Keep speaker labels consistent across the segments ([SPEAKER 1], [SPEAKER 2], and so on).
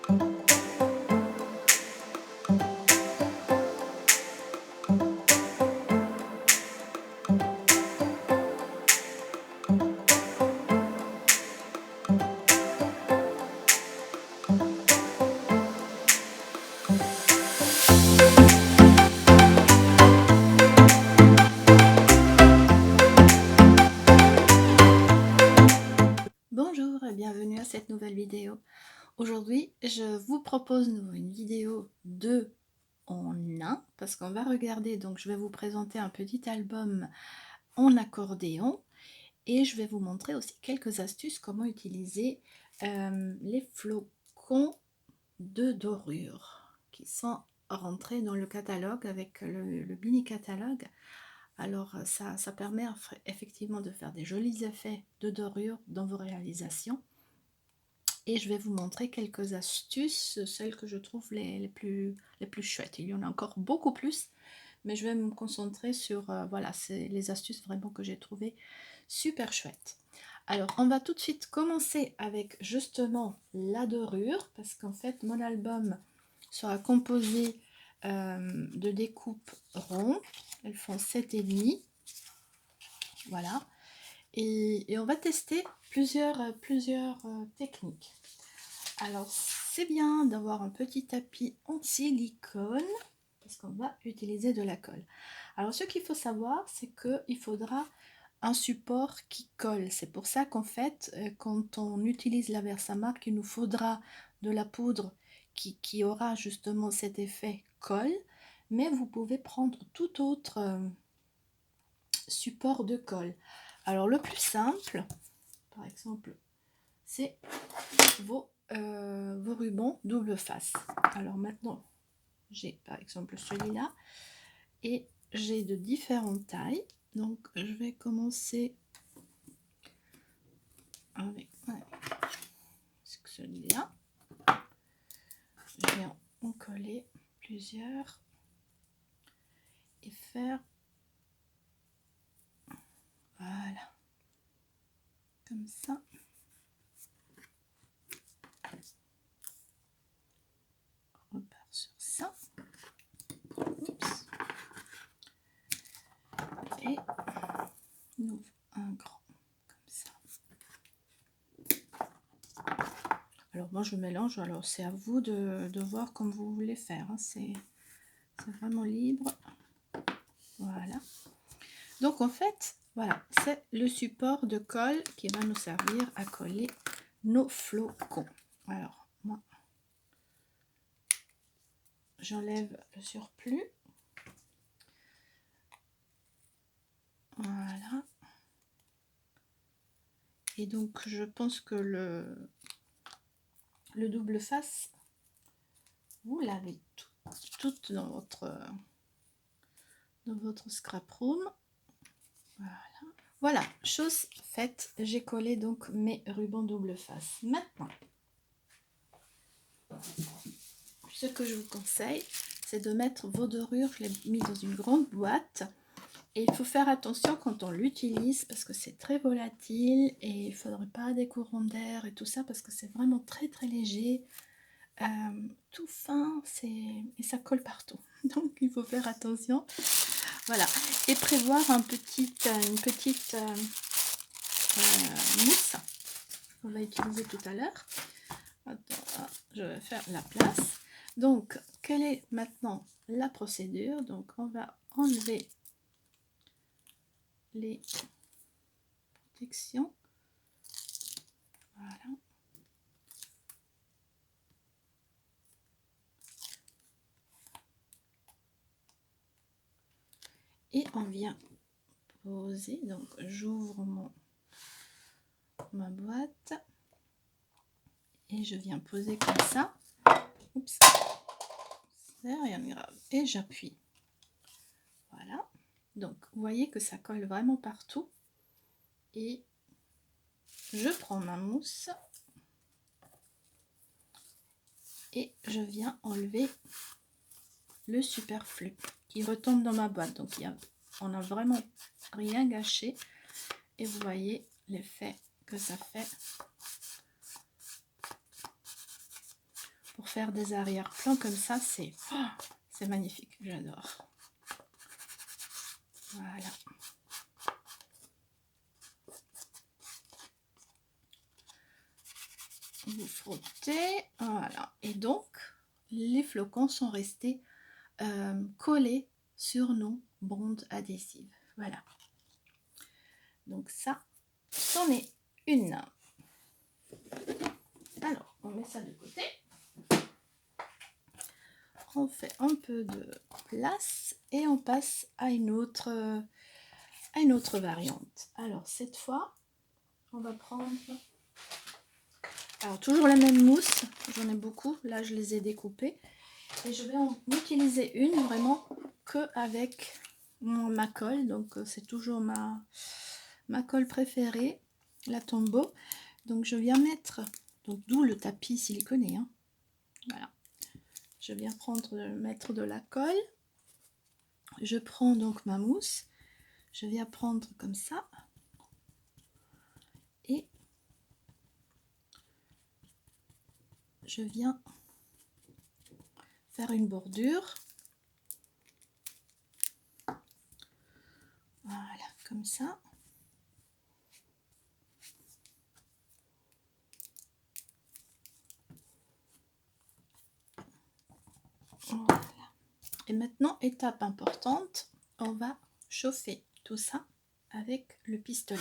[SPEAKER 1] Bonjour et bienvenue à cette nouvelle vidéo. Aujourd'hui, je vous propose une vidéo 2 en 1 parce qu'on va regarder, donc je vais vous présenter un petit album en accordéon et je vais vous montrer aussi quelques astuces comment utiliser les flocons de dorure qui sont rentrés dans le catalogue avec le mini catalogue. Alors ça permet effectivement de faire des jolis effets de dorure dans vos réalisations. Et je vais vous montrer quelques astuces, celles que je trouve les plus chouettes. Il y en a encore beaucoup plus, mais je vais me concentrer sur voilà, c'est les astuces vraiment que j'ai trouvées super chouettes. Alors, on va tout de suite commencer avec justement la dorure, parce qu'en fait, mon album sera composé de découpes rondes. Elles font 7,5. Voilà. Et on va tester plusieurs techniques. Alors, c'est bien d'avoir un petit tapis en silicone parce qu'on va utiliser de la colle. Alors, ce qu'il faut savoir, c'est qu'il faudra un support qui colle. C'est pour ça qu'en fait, quand on utilise la Versamark, il nous faudra de la poudre qui aura justement cet effet colle. Mais vous pouvez prendre tout autre support de colle. Alors, le plus simple, par exemple, c'est vos rubans double face. Alors maintenant, j'ai par exemple celui-là et j'ai de différentes tailles. Donc je vais commencer avec celui-là. Je vais en coller plusieurs et faire voilà comme ça. On repart sur ça. Oups. Et on ouvre un grand comme ça. Alors moi je mélange, alors c'est à vous de voir comme vous voulez faire, hein. C'est vraiment libre. Voilà. Donc en fait, voilà, c'est le support de colle qui va nous servir à coller nos flocons. Alors moi, j'enlève le surplus. Voilà. Et donc je pense que le double face, vous l'avez tout dans votre scrap room. Voilà. Voilà, chose faite, j'ai collé donc mes rubans double face. Maintenant, ce que je vous conseille, c'est de mettre vos dorures. Je l'ai mis dans une grande boîte. Et il faut faire attention quand on l'utilise parce que c'est très volatile et il ne faudrait pas des courants d'air et tout ça parce que c'est vraiment très léger, tout fin, et ça colle partout. Donc il faut faire attention. Voilà. Et prévoir une petite mousse qu'on va utiliser tout à l'heure. Attends, je vais faire la place. Donc, quelle est maintenant la procédure? Donc, on va enlever les protections. Voilà. Et on vient poser. Donc, j'ouvre ma boîte et je viens poser comme ça. Oups, c'est rien de grave. Et j'appuie. Voilà. Donc, vous voyez que ça colle vraiment partout. Et je prends ma mousse et je viens enlever le superflu qui retombe dans ma boîte. Donc, on n'a vraiment rien gâché. Et vous voyez l'effet que ça fait. faire des arrière-plans comme ça, c'est magnifique, j'adore. Voilà. Vous frottez, voilà. Et donc, les flocons sont restés collés sur nos bandes adhésives. Voilà. Donc ça, c'en est une. Alors, on met ça de côté. On fait un peu de place et on passe à une autre variante. Alors, cette fois, on va prendre... Alors, toujours la même mousse. J'en ai beaucoup. Là, je les ai découpées. Et je vais en utiliser une vraiment que avec ma colle. Donc, c'est toujours ma colle préférée, la Tombow. Donc, je viens mettre... Donc, d'où le tapis siliconé. Hein. Voilà. Je viens mettre de la colle. Je prends donc ma mousse. Je viens prendre comme ça. Et je viens faire une bordure. Voilà, comme ça. Voilà. Et maintenant, étape importante, on va chauffer tout ça avec le pistolet.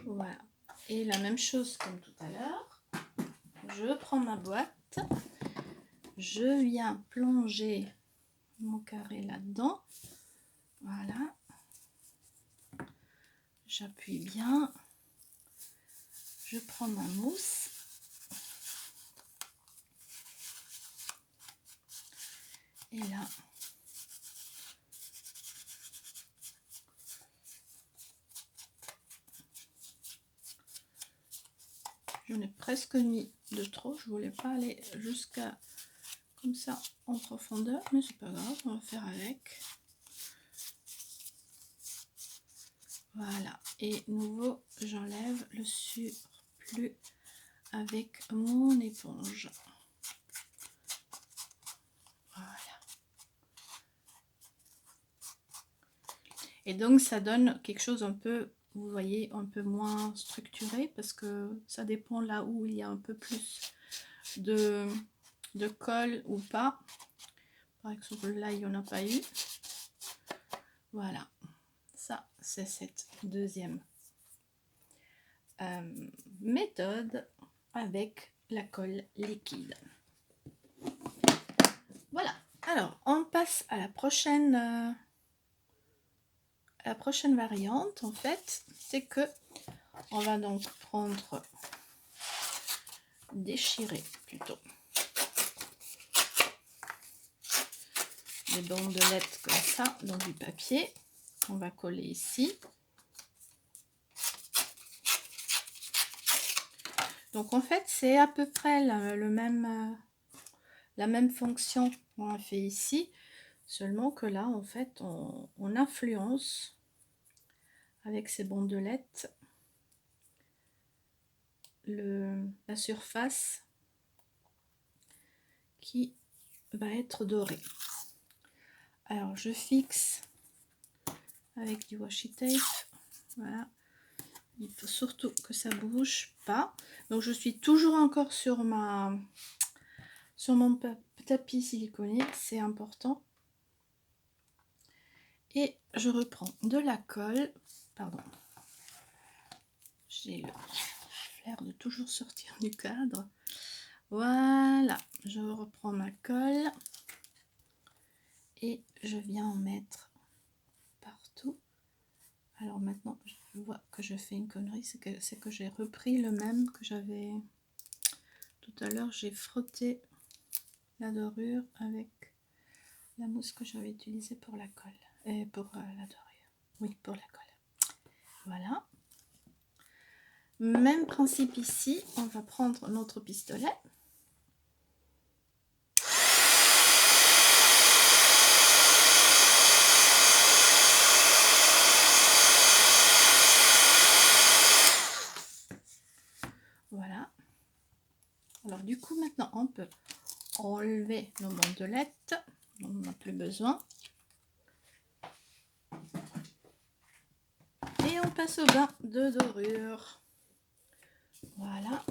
[SPEAKER 1] Voilà. Et la même chose comme tout à l'heure, je prends ma boîte, je viens plonger mon carré là-dedans. Voilà. J'appuie bien. Je prends ma mousse. Et là, j'en ai presque mis de trop. Je voulais pas aller jusqu'à comme ça en profondeur, mais c'est pas grave, on va faire avec. Voilà, et nouveau, j'enlève le surplus avec mon éponge. Voilà. Et donc, ça donne quelque chose un peu, vous voyez, un peu moins structuré, parce que ça dépend là où il y a un peu plus de colle ou pas. Par exemple, là, il n'y en a pas eu. Voilà. Ça, c'est cette deuxième méthode avec la colle liquide. Voilà. Alors, on passe à la prochaine variante. En fait, c'est que on va donc prendre, déchirer plutôt des bandelettes comme ça dans du papier. On va coller ici. Donc en fait, c'est à peu près la même fonction qu'on a fait ici, seulement que là, en fait, on influence avec ces bandelettes la surface qui va être dorée. Alors, je fixe avec du washi tape. Voilà. Il faut surtout que ça bouge pas. Donc, je suis toujours encore sur mon tapis siliconé. C'est important. Et je reprends de la colle. Pardon. J'ai le flair de toujours sortir du cadre. Voilà. Je reprends ma colle. Et je viens en mettre partout. Alors maintenant, je vois que je fais une connerie, c'est que j'ai repris le même que j'avais tout à l'heure. J'ai frotté la dorure avec la mousse que j'avais utilisée pour la colle. Et pour la dorure. Oui, pour la colle. Voilà. Même principe ici, on va prendre notre pistolet. peut enlever nos bandelettes, on n'en a plus besoin. Et on passe au bain de dorure. Voilà.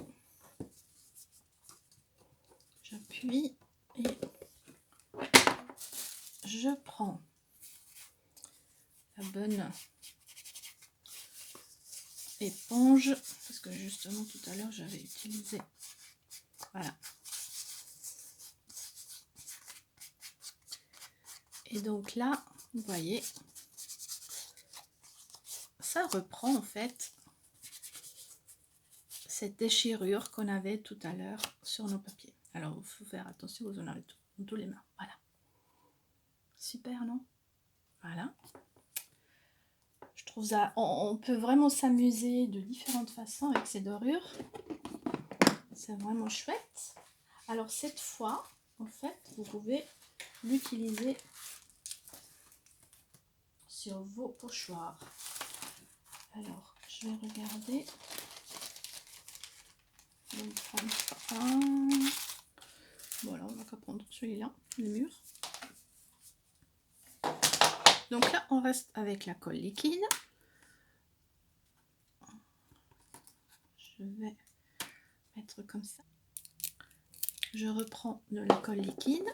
[SPEAKER 1] J'appuie et je prends la bonne éponge, parce que justement tout à l'heure j'avais utilisé, voilà. Et donc là, vous voyez, ça reprend en fait cette déchirure qu'on avait tout à l'heure sur nos papiers. Alors il faut faire attention, vous en avez dans tous les mains. Voilà. Super, non? Voilà. Je trouve ça, on peut vraiment s'amuser de différentes façons avec ces dorures. C'est vraiment chouette. Alors cette fois, en fait, vous pouvez l'utiliser sur vos pochoirs. Alors, je vais regarder. Voilà, on va qu'à prendre celui-là, le mur. Donc là, on reste avec la colle liquide. Je vais mettre comme ça. Je reprends de la colle liquide.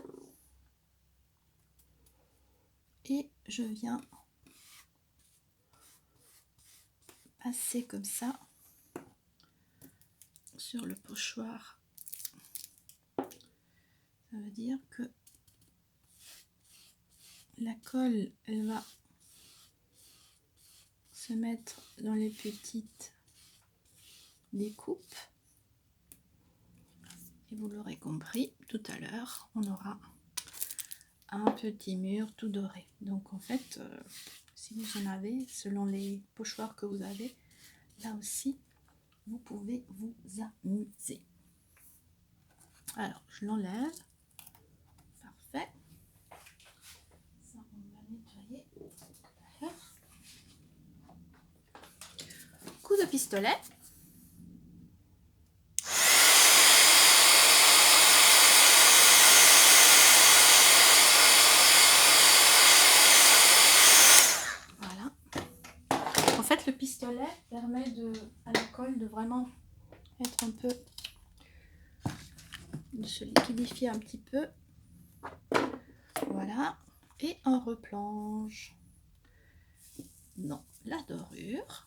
[SPEAKER 1] Et je viens passer comme ça sur le pochoir. Ça veut dire que la colle, elle va se mettre dans les petites découpes. Et vous l'aurez compris, tout à l'heure, on aura un petit mur tout doré. Donc en fait, si vous en avez, selon les pochoirs que vous avez, là aussi, vous pouvez vous amuser. Alors, je l'enlève. Parfait. Ça, on va nettoyer. Coup de pistolet. Voilà. En fait, le pistolet permet à la colle de vraiment être un peu, de se liquidifier un petit peu. Voilà. Et on replonge dans la dorure.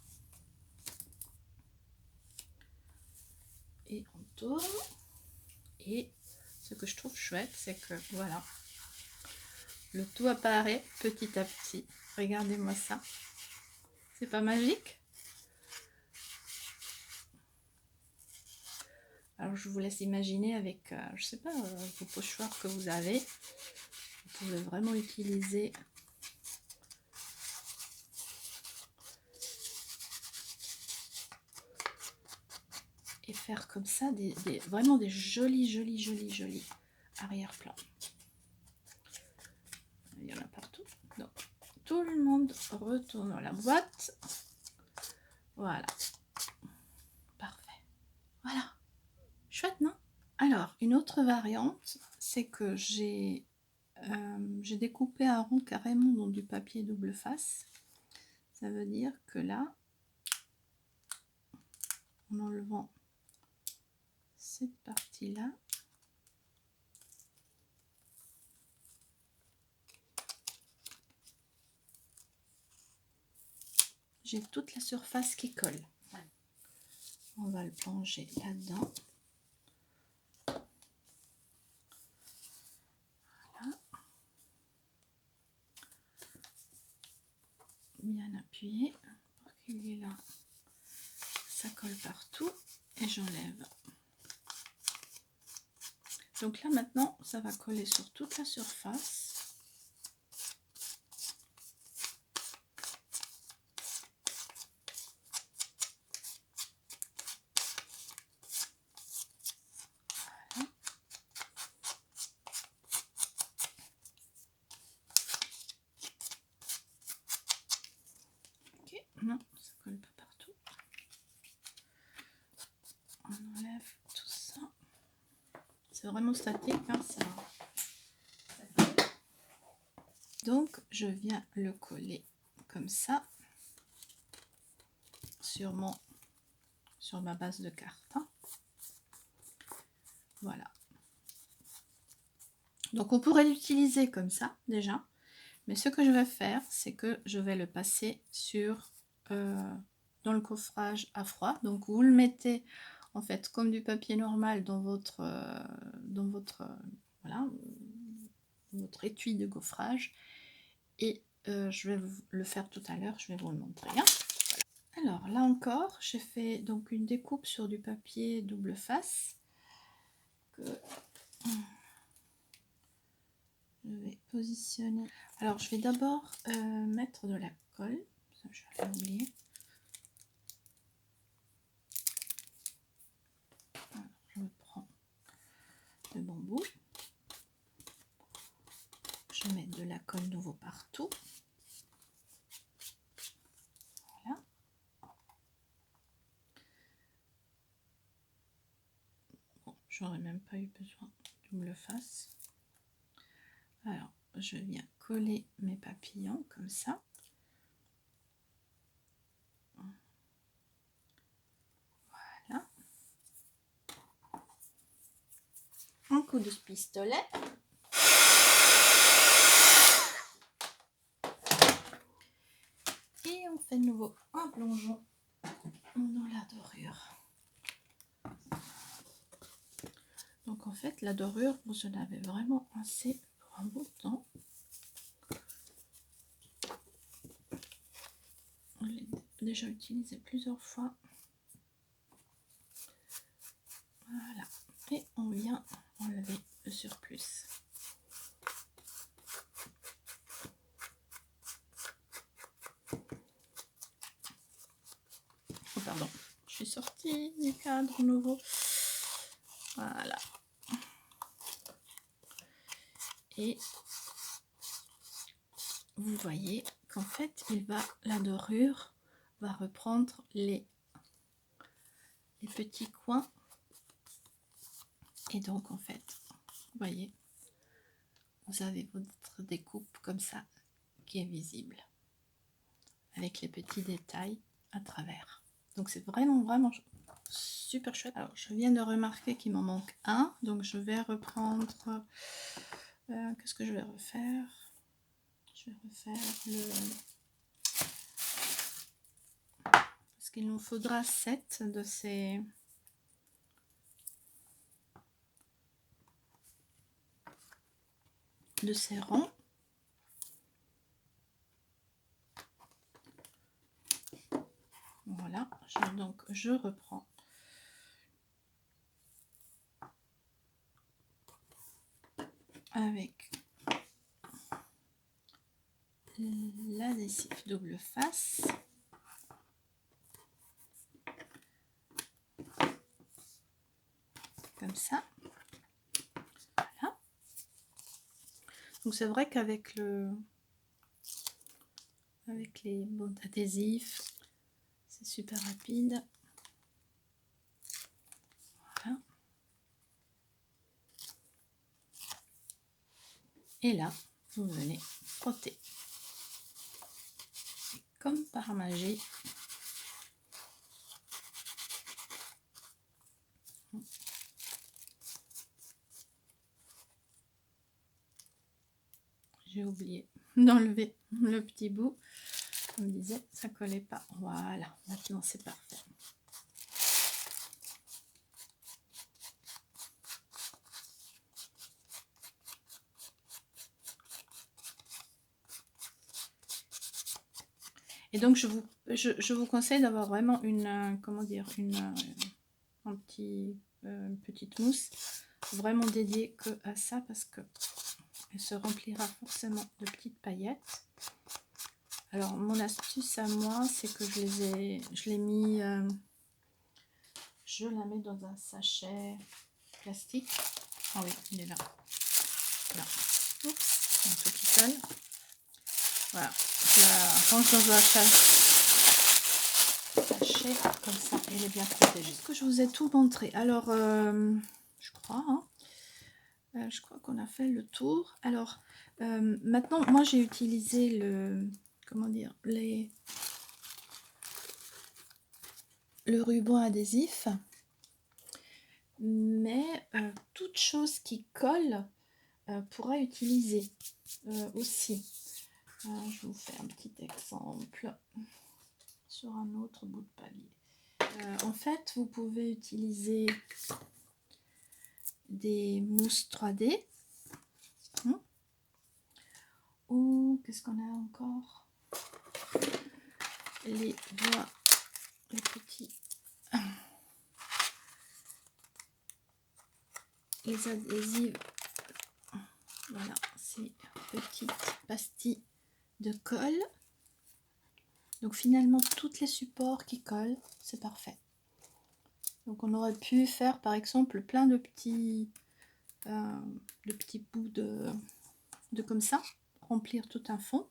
[SPEAKER 1] Et on tourne. Et ce que je trouve chouette, c'est que voilà, le tout apparaît petit à petit. Regardez-moi ça. C'est pas magique? Alors je vous laisse imaginer avec, je sais pas, vos pochoirs que vous avez. Vous pouvez vraiment utiliser et faire comme ça vraiment des jolis arrière-plans. Il y en a partout. Donc tout le monde retourne dans la boîte. Voilà. Parfait. Voilà. Chouette, non? Alors, une autre variante, c'est que j'ai découpé un rond carrément dans du papier double face. Ça veut dire que là, en enlevant cette partie-là, j'ai toute la surface qui colle. On va le plonger là-dedans. Voilà. Bien appuyé pour qu'il y ait là. Ça colle partout et j'enlève. Donc là maintenant, ça va coller sur toute la surface. Non, ça colle pas partout. On enlève tout ça. C'est vraiment statique, hein, ça. Donc je viens le coller comme ça sur ma base de carte, hein. Voilà. Donc on pourrait l'utiliser comme ça déjà, mais ce que je vais faire, c'est que je vais le passer sur dans le coffrage à froid. Donc vous le mettez en fait comme du papier normal dans votre voilà, votre étui de gaufrage, et je vais le faire tout à l'heure, je vais vous le montrer, hein. Voilà. Alors là encore, j'ai fait donc une découpe sur du papier double face que je vais positionner. Alors je vais d'abord mettre de la colle, ça je vais oublier. Alors, je prends le bambou, je mets de la colle nouveau partout. Voilà. Bon, j'aurais même pas eu besoin de double face. Alors je viens coller mes papillons comme ça. Voilà. Un coup de pistolet. Et on fait de nouveau un plongeon dans la dorure. Donc en fait la dorure, vous en avez vraiment assez pour un bout de temps. On l'a déjà utilisé plusieurs fois. Voilà. Et on vient enlever le surplus. Oh pardon, je suis sortie du cadre nouveau. Voilà. Et vous voyez qu'en fait, la dorure va reprendre les petits coins. Et donc en fait, vous voyez, vous avez votre découpe comme ça qui est visible, avec les petits détails à travers. Donc c'est vraiment super chouette. Alors je viens de remarquer qu'il m'en manque un, donc je vais reprendre, qu'est-ce que je vais refaire? Je vais refaire parce qu'il nous faudra 7 de ces ronds. Voilà, donc je reprends avec l'adhésif double face. Comme ça. Voilà. Donc c'est vrai qu'avec les bons adhésifs, c'est super rapide. Voilà. Et là, vous venez frotter. Et comme par magie, j'ai oublié d'enlever le petit bout. On me disait, ça collait pas. Voilà, maintenant c'est parfait. Et donc je vous conseille d'avoir vraiment une comment dire, une petite mousse vraiment dédiée que à ça, parce que elle se remplira forcément de petites paillettes. Alors mon astuce à moi, c'est que je l'ai mis, je la mets dans un sachet plastique. Ah oui, il est là. Là. Oups, un truc qui colle. Voilà, je la range dans un sachet comme ça, elle est bien protégée. Est-ce que je vous ai tout montré? Alors, je crois, hein. Je crois qu'on a fait le tour. Alors, maintenant, moi, j'ai utilisé le... Comment dire, le ruban adhésif. Mais toute chose qui colle pourra utiliser aussi. Je vous fais un petit exemple sur un autre bout de papier. En fait, vous pouvez utiliser des mousses 3D. Ou qu'est-ce qu'on a encore? Les doigts, les petits... Les adhésifs. Voilà, ces petites pastilles de colle. Donc finalement, tous les supports qui collent, c'est parfait. Donc on aurait pu faire par exemple plein de petits bouts de comme ça, remplir tout un fond.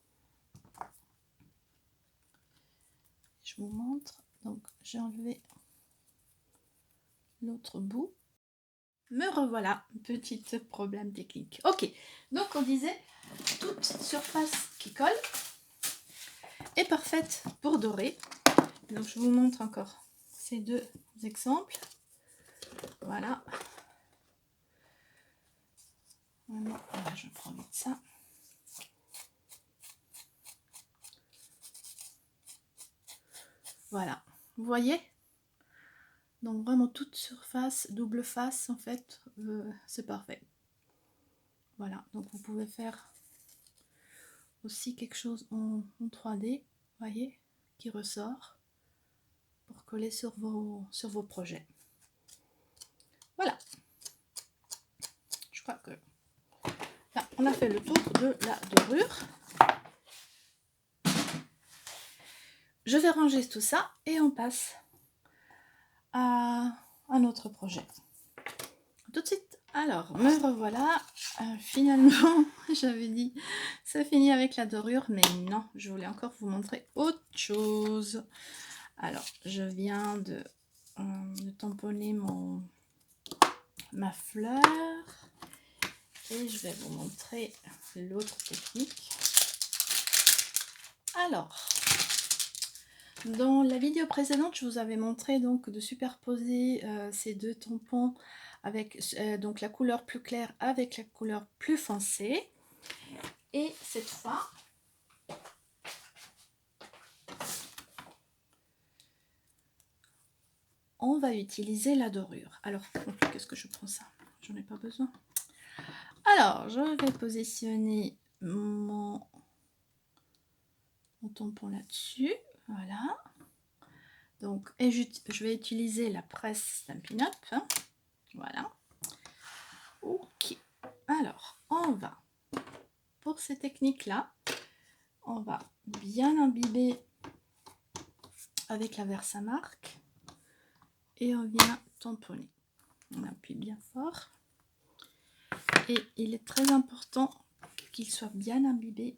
[SPEAKER 1] Je vous montre. Donc j'ai enlevé l'autre bout. Me revoilà, petit problème technique. Ok, donc on disait toute surface qui colle est parfaite pour dorer. Donc je vous montre encore ces deux exemples. Voilà. Voilà, je prends vite ça. Voilà, vous voyez? Donc vraiment toute surface, double face en fait, c'est parfait. Voilà, donc vous pouvez faire aussi quelque chose en 3D, voyez, qui ressort pour coller sur vos projets. Voilà. Je crois que là, on a fait le tour de la dorure. Je vais ranger tout ça et on passe à un autre projet. Tout de suite. Alors, me revoilà. Finalement, j'avais dit, ça finit avec la dorure, mais non, je voulais encore vous montrer autre chose. Alors, je viens de tamponner ma fleur et je vais vous montrer l'autre technique. Alors, dans la vidéo précédente, je vous avais montré donc de superposer ces deux tampons avec donc la couleur plus claire avec la couleur plus foncée. Et cette fois, on va utiliser la dorure. Alors, qu'est-ce que je prends ça? J'en ai pas besoin. Alors, je vais positionner mon tampon là-dessus. Voilà. Donc, et je vais utiliser la presse Stampin' Up. Hein. Voilà. Ok. Alors, on va, pour ces techniques-là, on va bien imbiber avec la Versamark et on vient tamponner. On appuie bien fort. Et il est très important qu'il soit bien imbibé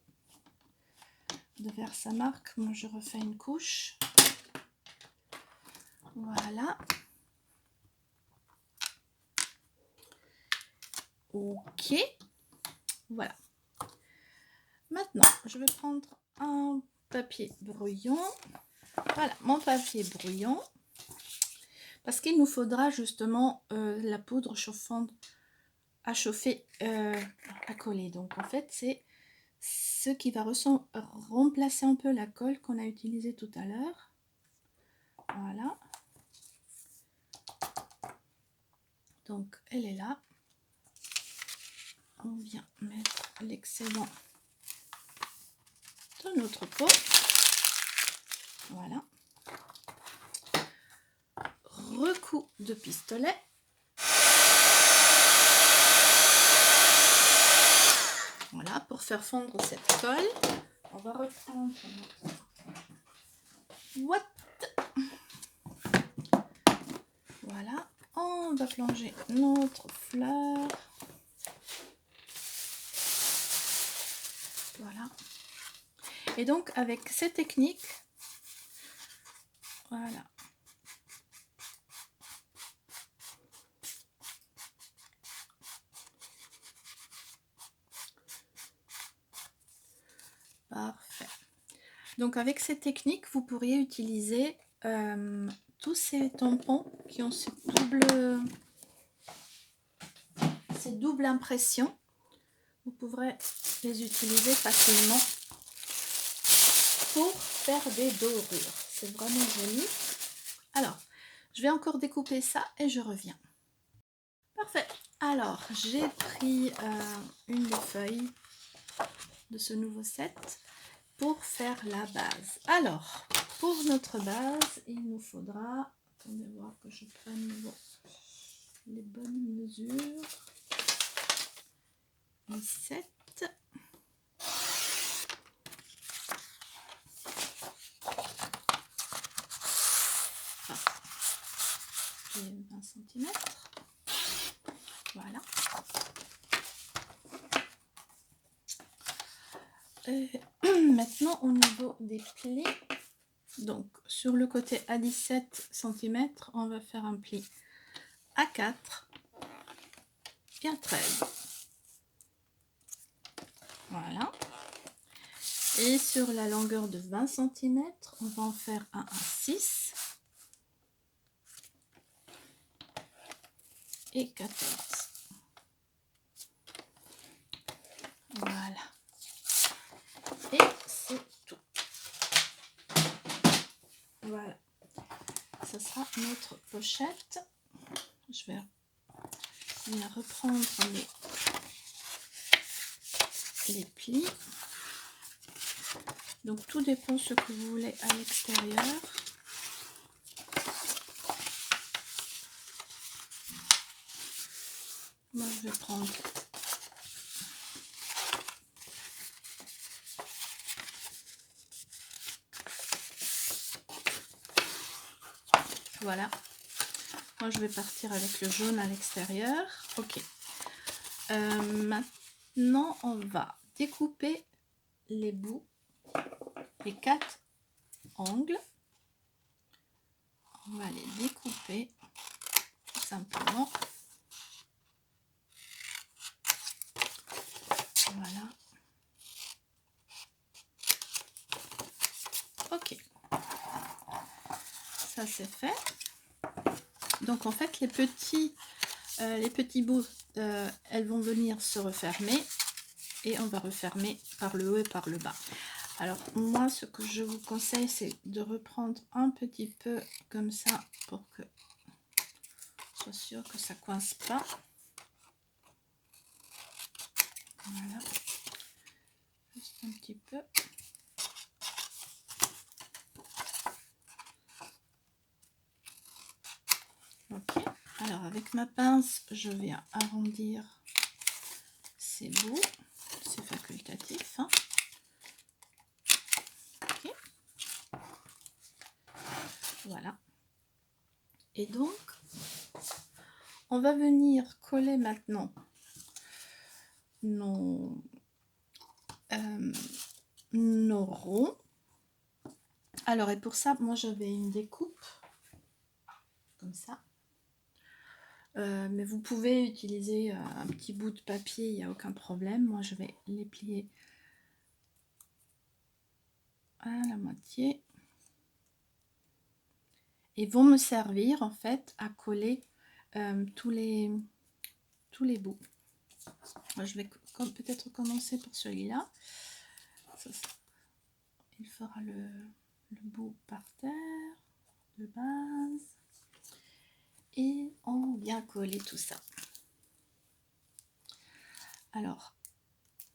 [SPEAKER 1] de Versamark. Moi, je refais une couche. Voilà. Ok. Voilà. Maintenant, je vais prendre un papier brouillon. Voilà, mon papier brouillon. Parce qu'il nous faudra justement la poudre chauffante à chauffer, à coller. Donc, en fait, c'est ce qui va remplacer un peu la colle qu'on a utilisée tout à l'heure. Voilà. Donc, elle est là. On vient mettre l'excédent dans notre pot. Voilà. Recoup de pistolet. Voilà, pour faire fondre cette colle. On va reprendre notre... Voilà. On va plonger notre fleur. Voilà. Et donc, avec ces techniques, voilà. Parfait. Donc avec cette technique, vous pourriez utiliser tous ces tampons qui ont cette double impression. Vous pourrez les utiliser facilement pour faire des dorures. C'est vraiment joli. Alors, je vais encore découper ça et je reviens. Parfait. Alors, j'ai pris une des feuilles de ce nouveau set pour faire la base. Alors, pour notre base, il nous faudra, attendez voir que je prenne les bonnes mesures, 17, et 20 cm, voilà. Maintenant au niveau des plis, donc sur le côté à 17 cm, on va faire un pli à 4 et à 13. Voilà. Et sur la longueur de 20 cm, on va en faire un à 6 et 14. Voilà. Et c'est tout. Voilà. Ce sera notre pochette. Je vais bien reprendre les plis. Donc tout dépend ce que vous voulez à l'extérieur. Moi je vais prendre voilà. Moi je vais partir avec le jaune à l'extérieur. Ok. Maintenant on va découper les bouts, les 4 angles. On va les découper tout simplement. Voilà. Ok. Ça c'est fait. Donc en fait les petits bouts, elles vont venir se refermer et on va refermer par le haut et par le bas. Alors moi ce que je vous conseille c'est de reprendre un petit peu comme ça pour que je sois sûr que ça coince pas. Voilà, juste un petit peu. Ok, alors avec ma pince je viens arrondir ces bouts, c'est facultatif, hein. Ok, voilà. Et donc on va venir coller maintenant nos ronds. Alors et pour ça moi j'avais une découpe comme ça, mais vous pouvez utiliser un petit bout de papier, il n'y a aucun problème. Moi je vais les plier à la moitié et vont me servir en fait à coller tous les bouts. Moi, je vais peut-être commencer par celui-là. Il fera le bout par terre de base et on vient coller tout ça. Alors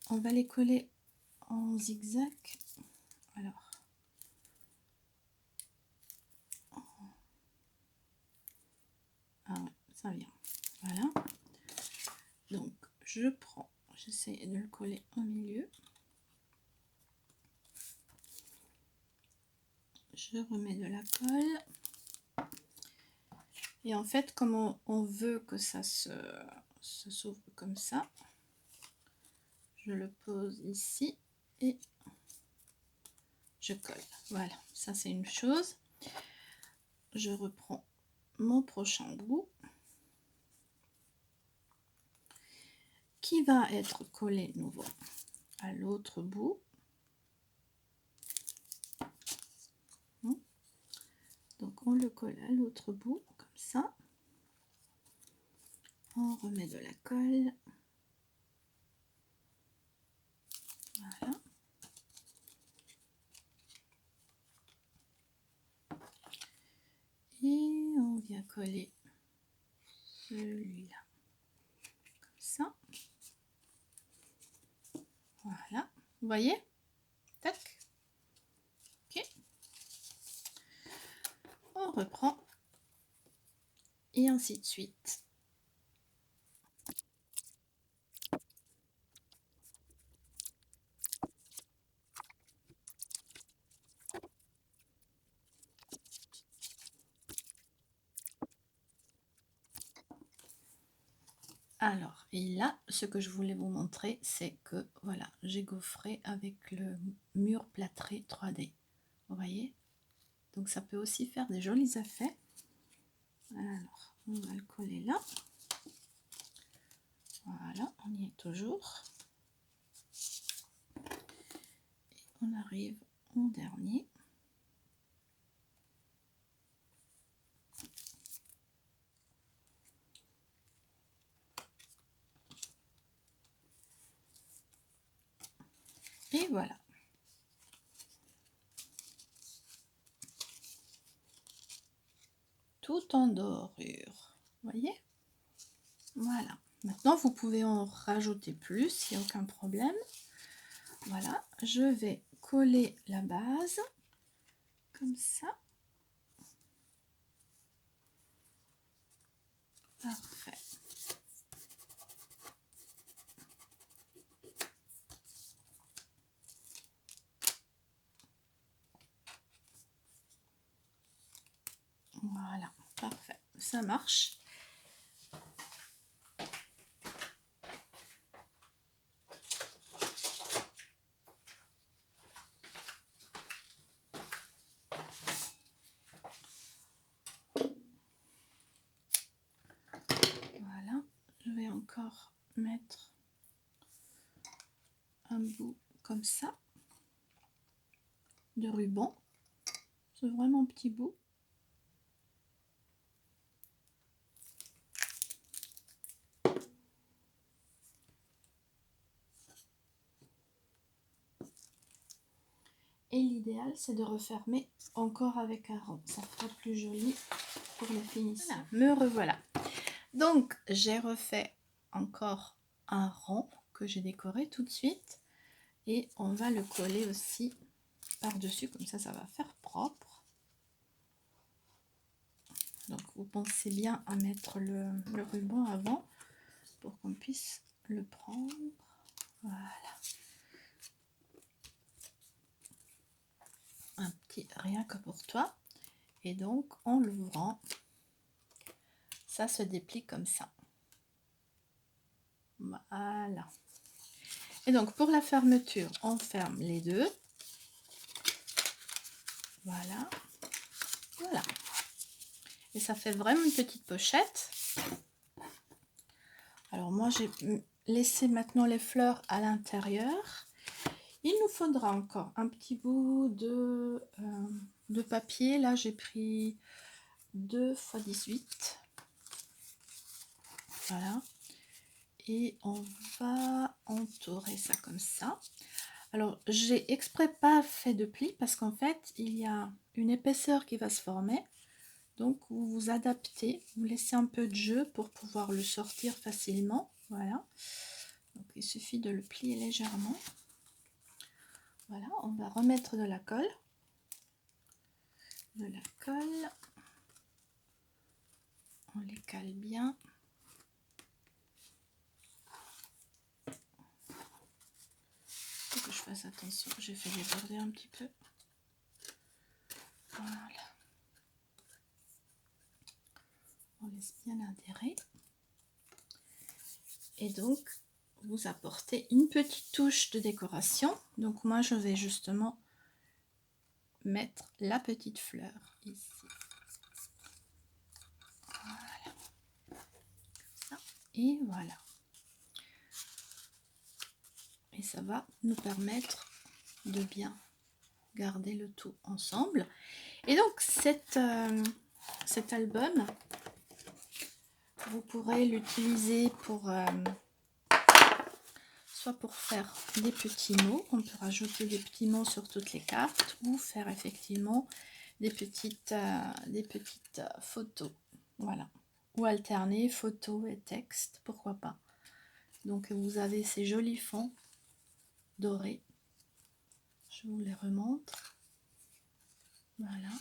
[SPEAKER 1] on va les coller en zigzag. Alors ah ouais, ça vient. Voilà. Donc je prends, j'essaie de le coller au milieu. Je remets de la colle. Et en fait, comme on veut que ça se s'ouvre comme ça, je le pose ici et je colle. Voilà, ça c'est une chose. Je reprends mon prochain bout qui va être collé de nouveau à l'autre bout. Donc on le colle à l'autre bout, comme ça. On remet de la colle. Voilà. Et on vient coller celui-là, comme ça. Voilà, vous voyez? Tac. Ok. On reprend. Et ainsi de suite. Alors, et là, ce que je voulais vous montrer, c'est que, voilà, j'ai gaufré avec le mur plâtré 3D. Vous voyez? Donc, ça peut aussi faire des jolis effets. Alors, on va le coller là. Voilà, on y est toujours. Et on arrive au dernier. Et voilà. Tout en dorure. Vous voyez? Voilà. Maintenant, vous pouvez en rajouter plus, il n'y a aucun problème. Voilà, je vais coller la base, comme ça. Parfait. Voilà, parfait. Ça marche. Voilà, je vais encore mettre un bout comme ça de ruban. C'est vraiment petit bout. Et l'idéal, c'est de refermer encore avec un rond. Ça fera plus joli pour la finition. Voilà, me revoilà. Donc, j'ai refait encore un rond que j'ai décoré tout de suite. Et on va le coller aussi par-dessus, comme ça, ça va faire propre. Donc, vous pensez bien à mettre le ruban avant pour qu'on puisse le prendre. Voilà. Un petit rien que pour toi. Et donc, en l'ouvrant, ça se déplie comme ça. Voilà. Et donc, pour la fermeture, on ferme les deux. Voilà. Voilà. Et ça fait vraiment une petite pochette. Alors, moi, j'ai laissé maintenant les fleurs à l'intérieur. Il nous faudra encore un petit bout de papier. Là, j'ai pris 2 x 18. Voilà. Et on va entourer ça comme ça. Alors, j'ai exprès pas fait de plis parce qu'en fait, il y a une épaisseur qui va se former. Donc, vous vous adaptez, vous laissez un peu de jeu pour pouvoir le sortir facilement. Voilà. Donc, il suffit de le plier légèrement. Voilà, on va remettre de la colle. De la colle. On les cale bien. Faut que je fasse attention, j'ai fait déborder un petit peu. Voilà. On laisse bien adhérer. Et donc, vous apportez une petite touche de décoration. Donc, moi, je vais justement mettre la petite fleur ici. Voilà. Comme ça. Et voilà. Et ça va nous permettre de bien garder le tout ensemble. Et donc cet album, vous pourrez l'utiliser pour soit pour faire des petits mots, on peut rajouter des petits mots sur toutes les cartes, ou faire effectivement des petites photos, voilà, ou alterner photos et texte, pourquoi pas. Donc vous avez ces jolis fonds dorés, je vous les remontre, voilà,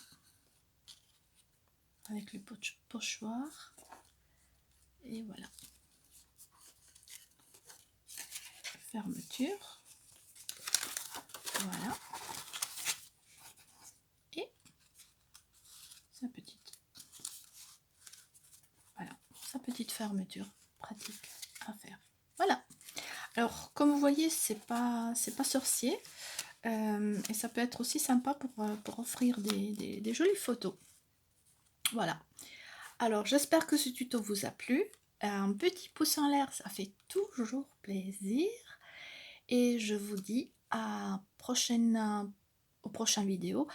[SPEAKER 1] avec le pochoir, et voilà, fermeture, voilà, et sa petite, voilà, sa petite fermeture pratique à faire. Voilà. Alors, comme vous voyez, c'est pas sorcier, et ça peut être aussi sympa pour offrir des jolies photos. Voilà. Alors, j'espère que ce tuto vous a plu. Un petit pouce en l'air, ça fait toujours plaisir. Et je vous dis aux prochaines vidéos.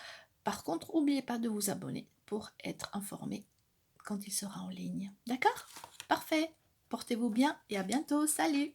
[SPEAKER 1] Par contre, n'oubliez pas de vous abonner pour être informé quand il sera en ligne. D'accord? Parfait. Portez-vous bien et à bientôt. Salut!